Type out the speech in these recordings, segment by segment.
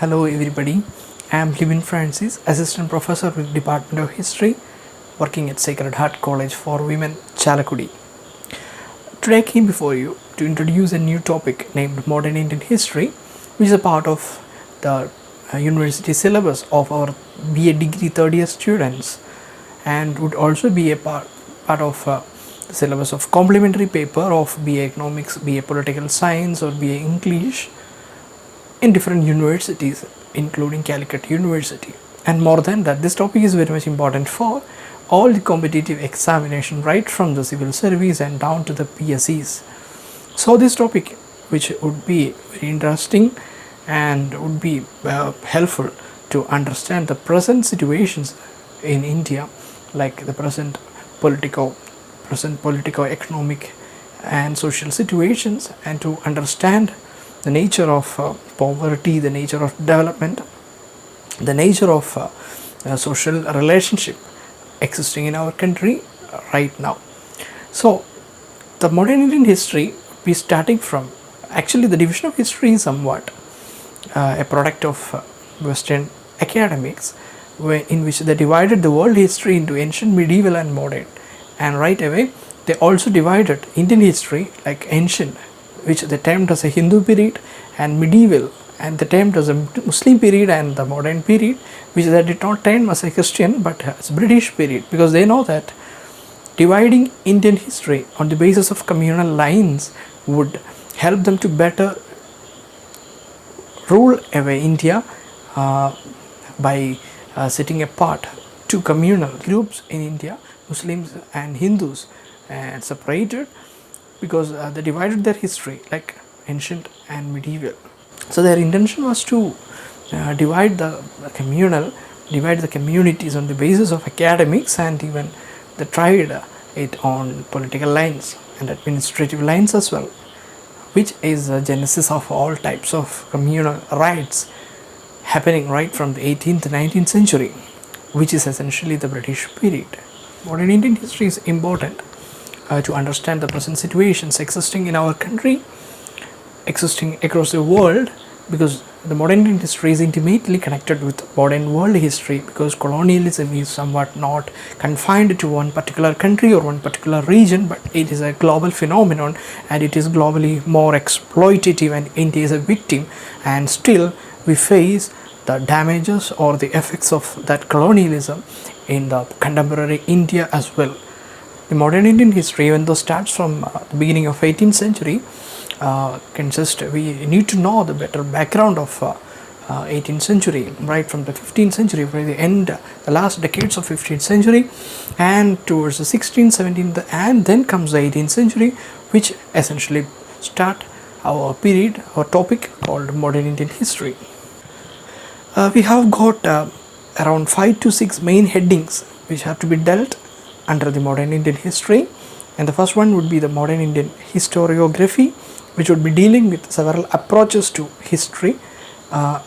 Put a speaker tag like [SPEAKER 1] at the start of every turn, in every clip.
[SPEAKER 1] Hello everybody, I am Libin Francis, Assistant Professor with Department of History, working at Sacred Heart College for Women, Chalakudi. Today I came before you to introduce a new topic named Modern Indian History, which is a part of the university syllabus of our BA degree third year students and would also be a part of the syllabus of complementary paper of BA Economics, BA Political Science or BA English in different universities including Calicut University. And more than that, this topic is very much important for all the competitive examination right from the civil service and down to the PSCs. So this topic, which would be very interesting and would be helpful to understand the present situations in India, like the present political, economic and social situations, and to understand the nature of poverty, the nature of development, the nature of social relationship existing in our country right now. So the modern Indian history we starting from, actually the division of history is somewhat a product of Western academics, in which they divided the world history into ancient, medieval and modern, and right away they also divided Indian history like ancient, which they termed as a Hindu period, and medieval, and they termed as a Muslim period, and the modern period, which they did not term as a Christian but as British period, because they know that dividing Indian history on the basis of communal lines would help them to better rule away India by setting apart two communal groups in India, Muslims and Hindus, and separated, because they divided their history like ancient and medieval. So their intention was to divide the communities on the basis of academics, and even they tried it on political lines and administrative lines as well, which is the genesis of all types of communal rights happening right from the 18th to 19th century, which is essentially the British period. Modern Indian history is important to understand the present situations existing in our country, existing across the world, because the modern Indian history is intimately connected with modern world history, because colonialism is somewhat not confined to one particular country or one particular region, but it is a global phenomenon, and it is globally more exploitative, and India is a victim, and still we face the damages or the effects of that colonialism in the contemporary India as well. The modern Indian history, even though starts from the beginning of 18th century, we need to know the better background of 18th century, right from the 15th century, from the last decades of 15th century, and towards the 16th, 17th, and then comes the 18th century, which essentially start our period, our topic called modern Indian history. We have got around 5 to 6 main headings which have to be dealt under the modern Indian history, and the first one would be the modern Indian historiography, which would be dealing with several approaches to history,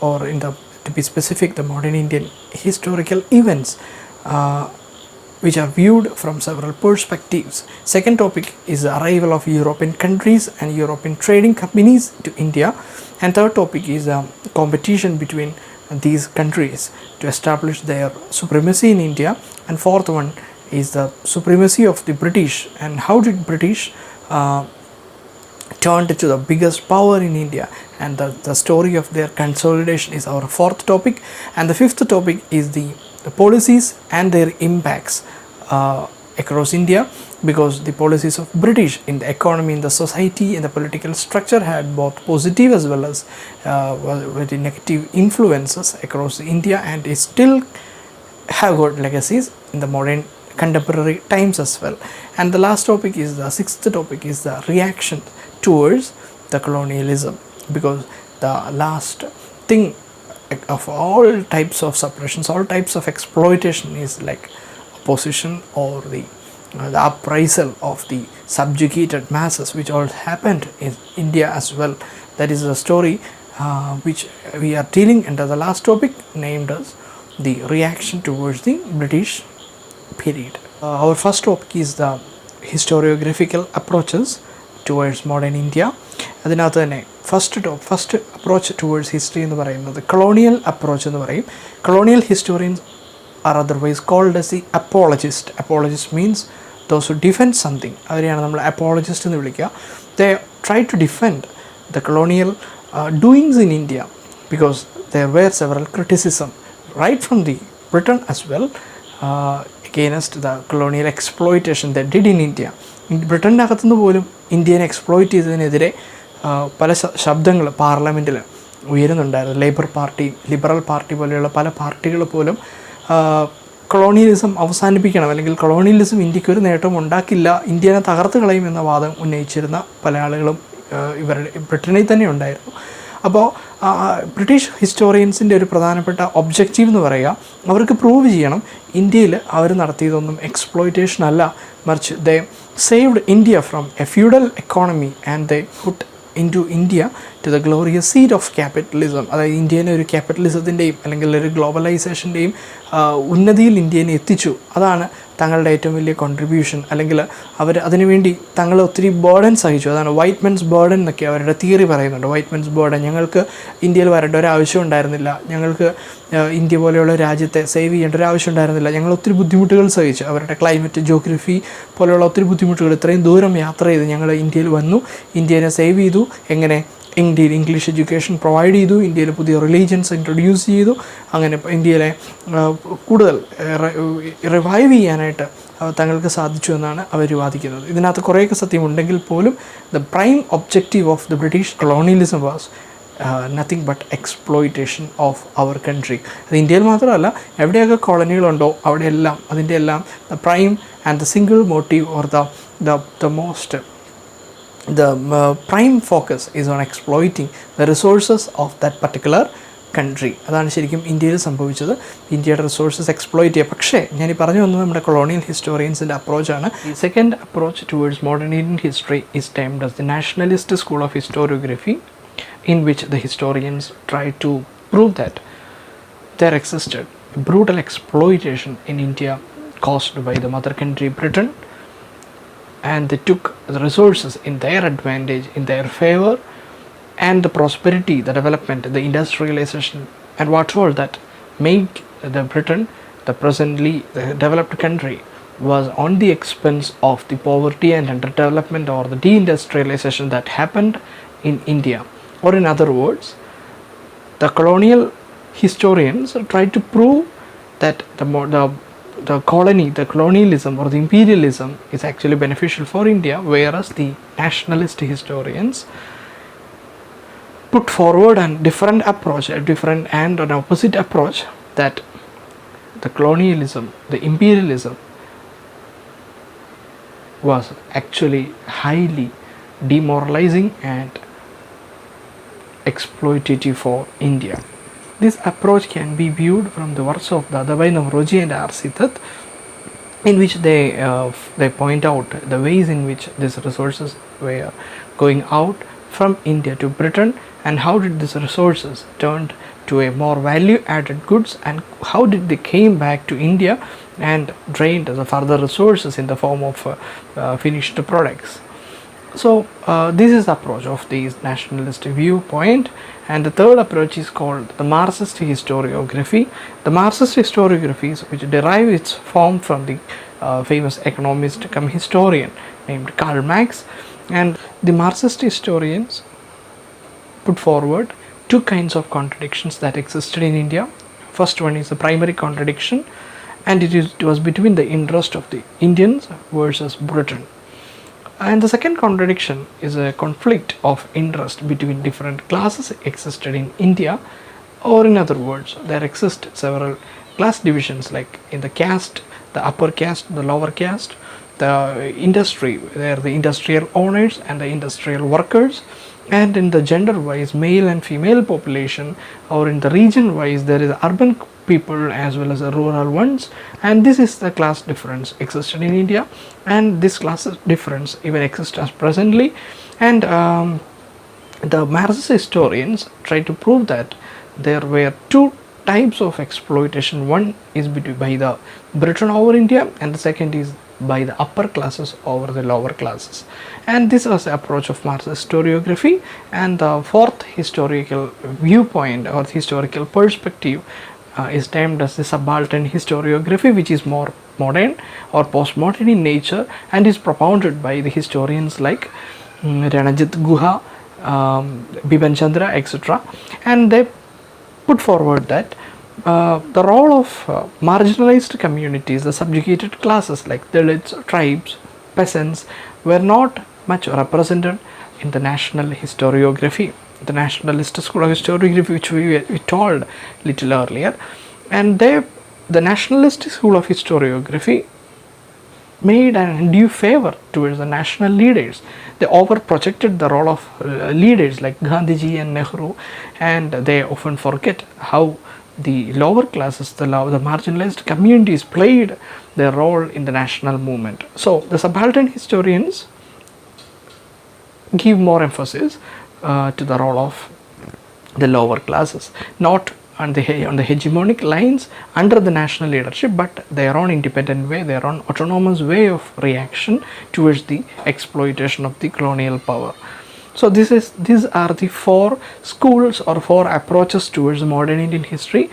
[SPEAKER 1] or to be specific, the modern Indian historical events which are viewed from several perspectives. Second topic is the arrival of European countries and European trading companies to India, and third topic is competition between these countries to establish their supremacy in India, and fourth one is the supremacy of the British, and how did British turned to the biggest power in India, and the story of their consolidation is our fourth topic. And the fifth topic is the policies and their impacts across India, because the policies of British in the economy, in the society, in the political structure had both positive as well as very negative influences across India, and it still have got legacies in the modern contemporary times as well. And the last topic is the sixth topic is the reaction towards the colonialism, because the last thing of all types of suppressions, all types of exploitation is like opposition or the uprisal of the subjugated masses, which all happened in India as well. That is the story which we are dealing under the last topic, named as the reaction towards the British period. Our first topic is the historiographical approaches towards modern India, അതിനകത്ത് തന്നെ first approach towards history എന്ന് പറയുന്നത് colonial approach എന്ന് പറയും. Colonial historians are otherwise called as the apologist. Apologist means those who defend something, അവരെയാണ് നമ്മൾ apologist എന്ന് വിളിക്കുക. They try to defend the colonial doings in India because there were several criticism right from the Britain as well against the colonial exploitation they did in India. ബ്രിട്ടൻ്റെ അകത്തുനിന്ന് പോലും ഇന്ത്യനെ exploit ചെയ്തതിനെതിരെ പല ശബ്ദങ്ങൾ പാർലമെൻറ്റിൽ ഉയരുന്നുണ്ടായിരുന്നു. Liberal party പോലെയുള്ള പല പാർട്ടികൾ പോലും colonialism അവസാനിപ്പിക്കണം, അല്ലെങ്കിൽ കൊളോണിയലിസം ഇന്ത്യക്ക് ഒരു നേട്ടവും ഉണ്ടാക്കില്ല, ഇന്ത്യനെ തകർത്ത് കളയും എന്ന വാദം ഉന്നയിച്ചിരുന്ന പല ആളുകളും ഇവരുടെ ബ്രിട്ടനിൽ തന്നെ ഉണ്ടായിരുന്നു. അപ്പോൾ ബ്രിട്ടീഷ് ഹിസ്റ്റോറിയൻസിൻ്റെ ഒരു പ്രധാനപ്പെട്ട ഒബ്ജക്റ്റീവ് എന്ന് പറയുക, അവർക്ക് പ്രൂവ് ചെയ്യണം ഇന്ത്യയിൽ അവർ നടത്തിയതൊന്നും എക്സ്പ്ലോയിറ്റേഷൻ അല്ല, മറിച്ച് they saved India from a feudal economy and they put into India to the glorious seat of capitalism. അതായത് ഇന്ത്യനെ ഒരു ക്യാപിറ്റലിസത്തിൻ്റെയും അല്ലെങ്കിൽ ഒരു ഗ്ലോബലൈസേഷൻ്റെയും ഉന്നതിയിൽ ഇന്ത്യനെ എത്തിച്ചു. അതാണ് തങ്ങളുടെ ഏറ്റവും വലിയ കോൺട്രിബ്യൂഷൻ. അല്ലെങ്കിൽ അവർ അതിനുവേണ്ടി തങ്ങൾ ഒത്തിരി ബേർഡൻ സഹിച്ചു. അതാണ് വൈറ്റ് മെൻസ് ബേർഡൻ എന്നൊക്കെ അവരുടെ തിയറി പറയുന്നുണ്ട്. വൈറ്റ് മെൻസ് ബേർഡൻ, ഞങ്ങൾക്ക് ഇന്ത്യയിൽ വരേണ്ട ഒരു ആവശ്യം ഉണ്ടായിരുന്നില്ല, ഞങ്ങൾക്ക് ഇന്ത്യ പോലെയുള്ള രാജ്യത്തെ സേവ് ചെയ്യേണ്ട ഒരു ആവശ്യം ഉണ്ടായിരുന്നില്ല, ഞങ്ങൾ ഒത്തിരി ബുദ്ധിമുട്ടുകൾ സഹിച്ചു. അവരുടെ ക്ലൈമറ്റ്, ജോഗ്രഫി പോലെയുള്ള ഒത്തിരി ബുദ്ധിമുട്ടുകൾ, ഇത്രയും ദൂരം യാത്ര ചെയ്ത് ഞങ്ങൾ ഇന്ത്യയിൽ വന്നു, ഇന്ത്യനെ സേവ് ചെയ്തു. എങ്ങനെ? ഇന്ത്യയിൽ ഇംഗ്ലീഷ് എഡ്യൂക്കേഷൻ പ്രൊവൈഡ് ചെയ്തു, ഇന്ത്യയിൽ പുതിയ റിലീജിയൻസ് ഇൻട്രൊഡ്യൂസ് ചെയ്തു. അങ്ങനെ ഇന്ത്യയിലെ കൂടുതൽ റിവൈവ് ചെയ്യാനായിട്ട് തങ്ങൾക്ക് സാധിച്ചു എന്നാണ് അവർ വാദിക്കുന്നത്. ഇതിനകത്ത് കുറേയൊക്കെ സത്യമുണ്ടെങ്കിൽ പോലും the prime objective of the British colonialism was nothing but exploitation of our country. അത് ഇന്ത്യയിൽ മാത്രമല്ല, എവിടെയൊക്കെ കോളനികളുണ്ടോ അവിടെയെല്ലാം അതിൻ്റെ എല്ലാം the prime and the single motive or the prime focus is on exploiting the resources of that particular country. അതാണ് ശരിക്കും ഇന്ത്യയിൽ സംഭവിച്ചത്. ഇന്ത്യയുടെ റിസോഴ്സസ് എക്സ്പ്ലോയിറ്റ് ചെയ്യുക. പക്ഷേ ഞാൻ ഈ പറഞ്ഞു വന്നത് നമ്മുടെ കൊളോണിയൽ ഹിസ്റ്റോറിയൻസിൻ്റെ അപ്രോച്ചാണ്. ഈ second approach towards modern Indian history is termed as the nationalist school of historiography, in which the historians try to prove that there existed brutal exploitation in India caused by the mother country Britain, and they took the resources in their advantage, in their favor, and the prosperity, the development, the industrialization and whatever that made the Britain the presently developed country was on the expense of the poverty and underdevelopment or the deindustrialization that happened in India. Or in other words, the colonial historians tried to prove that the colonialism or the imperialism is actually beneficial for India, whereas the nationalist historians put forward a different approach, an opposite approach, that the colonialism, the imperialism was actually highly demoralizing and exploitative for India. This approach can be viewed from the works of Dadabhai Naoroji and Asst, in which they point out the ways in which these resources were going out from India to Britain, and how did these resources turned to a more value-added goods, and how did they came back to India and drained the further resources in the form of finished products. So this is the approach of the nationalist viewpoint. And the third approach is called the Marxist historiography. The Marxist historiography, which derive its form from the famous economist come historian named Karl Marx. And the Marxist historians put forward two kinds of contradictions that existed in India. First one is the primary contradiction, and it was between the interest of the Indians versus Britain. And the second contradiction is a conflict of interest between different classes existed in India, or in other words, there exist several class divisions, like in the caste, the upper caste, the lower caste, the industry, there are the industrial owners and the industrial workers, and in the gender wise, male and female population, or in the region wise, there is urban people as well as the rural ones. And this is the class difference existed in India, and this class difference even exists as presently. And the Marxist historians try to prove that there were two types of exploitation. One is by the Britain over India, and the second is by the upper classes over the lower classes. And this was the approach of Marxist historiography. And the fourth historical viewpoint or historical perspective is named as the subaltern historiography, which is more modern or postmodern in nature and is propounded by the historians like Ranajit Guha, Biban Chandra, etc. And they put forward that the role of marginalized communities, the subjugated classes like Dalits, tribes, peasants, were not much represented in the national historiography, the nationalist school of historiography, which we told little earlier. And the nationalist school of historiography made an undue favor towards the national leaders. They over projected the role of leaders like Gandhiji and Nehru, and they often forget how the lower classes, the marginalized communities played their role in the national movement. So the subaltern historians give more emphasis to the role of the lower classes, not on the hegemonic lines under the national leadership, but their own independent way, their own autonomous way of reaction towards the exploitation of the colonial power. So these are the four schools or four approaches towards modern Indian history.